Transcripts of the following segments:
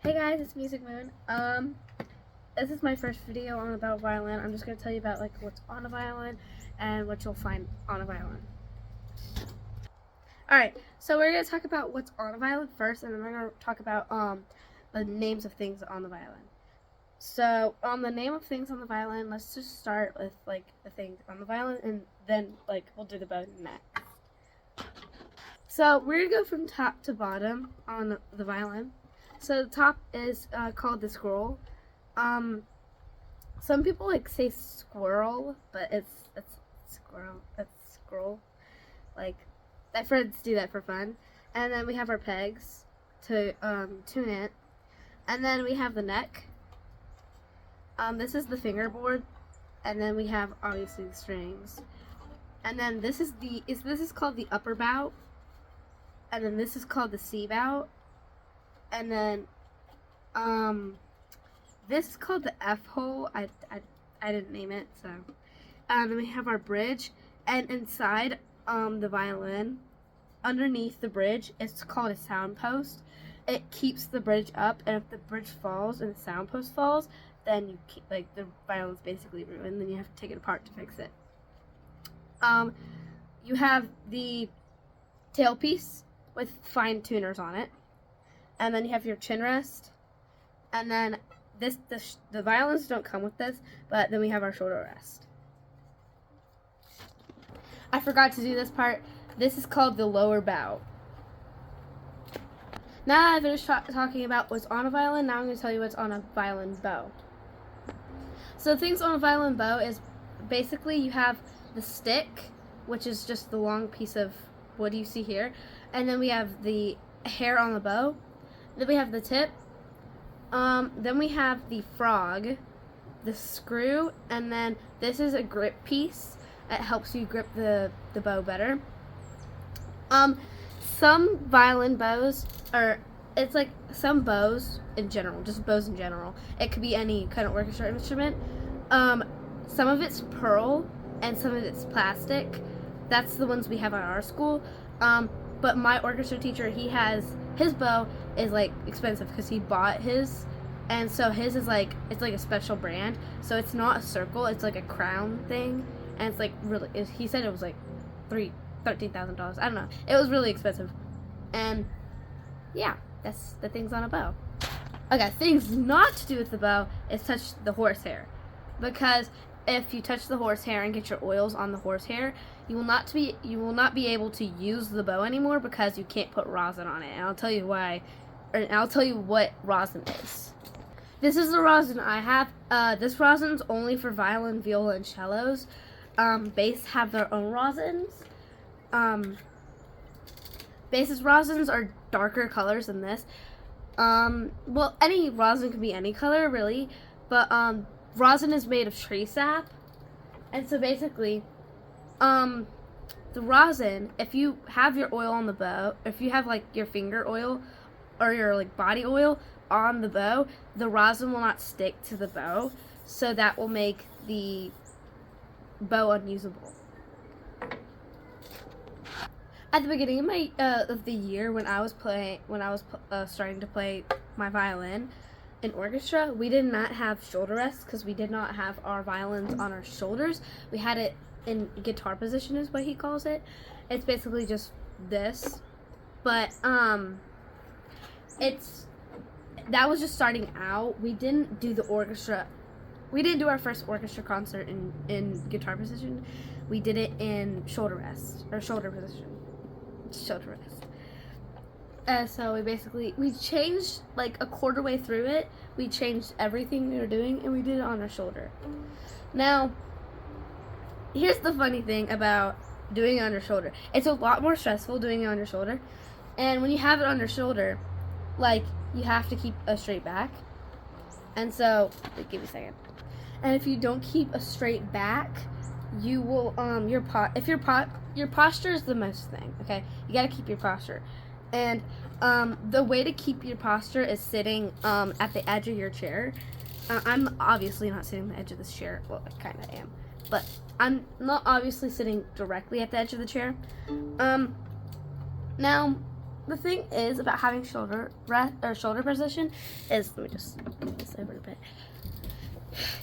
Hey guys, it's Music Moon. This is my first video on about violin. I'm just gonna tell you about like what's on a violin and what you'll find on a violin. Alright, so we're gonna talk about what's on a violin first, and then we're gonna talk about the names of things on the violin. So the name of things on the violin, let's just start with like the things on the violin, and then like we'll do the bow next. So we're gonna go from top to bottom on the violin. So the top is called the scroll. Some people like say squirrel, but it's squirrel. It's scroll. Like my friends do that for fun. And then we have our pegs to tune it. And then we have the neck. This is the fingerboard. And then we have obviously the strings. And then this is called the upper bow. And then this is called the C bow. And then, this is called the F hole. I didn't name it, so. Then we have our bridge, and inside, the violin, underneath the bridge, it's called a sound post. It keeps the bridge up, and if the bridge falls and the sound post falls, then the violin's basically ruined. Then you have to take it apart to fix it. You have the tailpiece with fine tuners on it. And then you have your chin rest, and then the violins don't come with this, but then we have our shoulder rest. I forgot to do this part. This is called the lower bow. Now that I've finished talking about what's on a violin, now I'm going to tell you what's on a violin bow. So things on a violin bow is basically you have the stick, which is just the long piece of wood you see here, and then we have the hair on the bow. Then we have the tip, then we have the frog, the screw, and then this is a grip piece. It helps you grip the bow better. Some violin bows, it's like some bows in general, just bows in general. It could be any kind of orchestra instrument. Some of it's pearl and some of it's plastic. That's the ones we have at our school. But my orchestra teacher, his bow is like expensive because he bought his, and so his is like, it's like a special brand, so it's not a circle, it's like a crown thing, and it's like really, he said it was like $13,000. I don't know, it was really expensive. And yeah, that's the things on a bow. Okay, things not to do with the bow is touch the horsehair, because if you touch the horsehair and get your oils on the horsehair, you will not be able to use the bow anymore because you can't put rosin on it. And I'll tell you why, and I'll tell you what rosin is. This is the rosin I have. This rosin's only for violin, viola, and cellos. Bass have their own rosins. Bass's rosins are darker colors than this. Well, any rosin can be any color really, but rosin is made of tree sap, and so basically, the rosin, if you have your oil on the bow, if you have like your finger oil or your like body oil on the bow, the rosin will not stick to the bow, so that will make the bow unusable. At the beginning of my of the year, when I was starting to play my violin in orchestra, we did not have shoulder rests because we did not have our violins on our shoulders. We had it in guitar position is what he calls it. It's basically just this, but that was just starting out. We didn't do the orchestra. We didn't do our first orchestra concert in guitar position. We did it in shoulder rest or shoulder position. Shoulder rest. So we changed like a quarter way through it. We changed everything we were doing and we did it on our shoulder. Now, here's the funny thing about doing it on your shoulder. It's a lot more stressful doing it on your shoulder. And when you have it on your shoulder, like you have to keep a straight back. And so, give me a second. And if you don't keep a straight back, you will your posture is the most thing, okay? You got to keep your posture. And the way to keep your posture is sitting at the edge of your chair. I'm obviously not sitting at the edge of this chair. Well, I kind of am. But I'm not obviously sitting directly at the edge of the chair. Now, the thing is about having shoulder position is, let me just move this over a bit.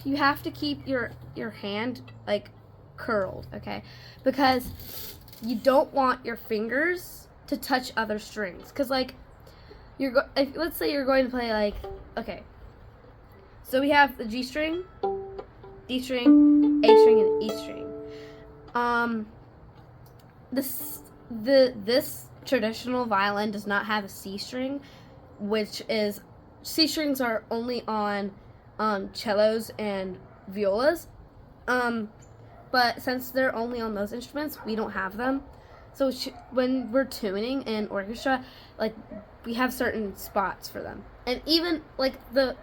You have to keep your hand like curled, okay? Because you don't want your fingers to touch other strings. Cause like let's say you're going to play like, okay. So we have the G string, D string, A string, and E string. This traditional violin does not have a C string, which is, C strings are only on cellos and violas. But since they're only on those instruments, we don't have them. So when we're tuning in orchestra, like, we have certain spots for them. And even like the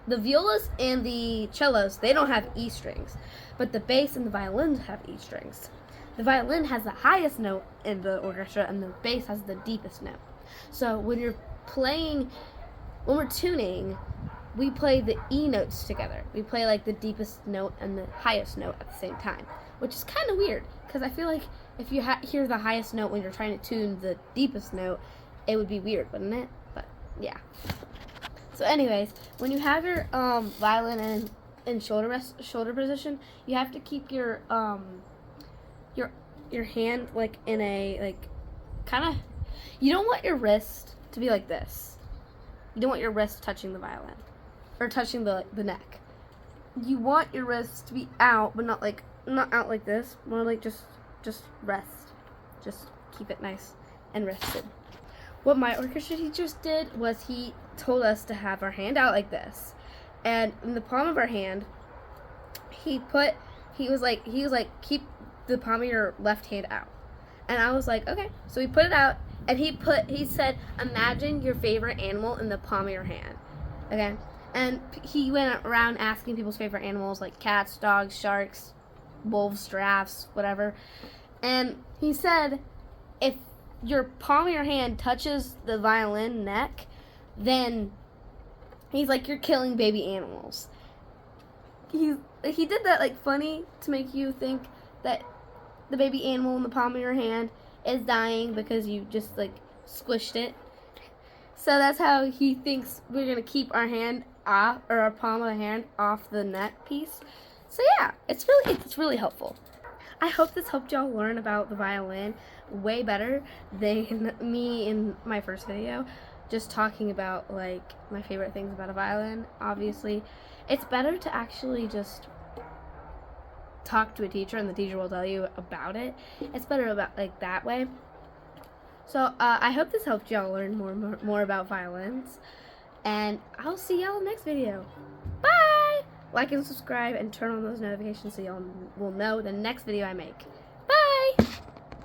violas and the cellos, they don't have E strings, but the bass and the violins have E strings. The violin has the highest note in the orchestra, and the bass has the deepest note. So when we're tuning, we play the E notes together. We play like the deepest note and the highest note at the same time, which is kind of weird, because I feel like if you hear the highest note when you're trying to tune the deepest note, it would be weird, wouldn't it? But yeah. So anyways, when you have your violin in shoulder position, you have to keep your hand like in a, like, kind of, you don't want your wrist to be like this. You don't want your wrist touching the violin or touching the neck. You want your wrist to be out, but not out like this. More like just rest. Just keep it nice and rested. What my orchestra teachers did was he told us to have our hand out like this, and in the palm of our hand, he was like keep the palm of your left hand out, and I was like, okay. So we put it out, and he said, imagine your favorite animal in the palm of your hand, okay? And he went around asking people's favorite animals, like cats, dogs, sharks, wolves, giraffes, whatever. And he said, if your palm of your hand touches the violin neck, then he's like, you're killing baby animals. He did that like funny to make you think that the baby animal in the palm of your hand is dying because you just like squished it. So that's how he thinks we're gonna keep our hand off, or our palm of the hand off the neck piece. So yeah, it's really helpful. I hope this helped y'all learn about the violin way better than me in my first video, just talking about like my favorite things about a violin. Obviously, it's better to actually just talk to a teacher and the teacher will tell you about it. It's better about like that way. So I hope this helped y'all learn more about violins, and I'll see y'all in the next video. Bye! Like and subscribe and turn on those notifications so y'all will know the next video I make.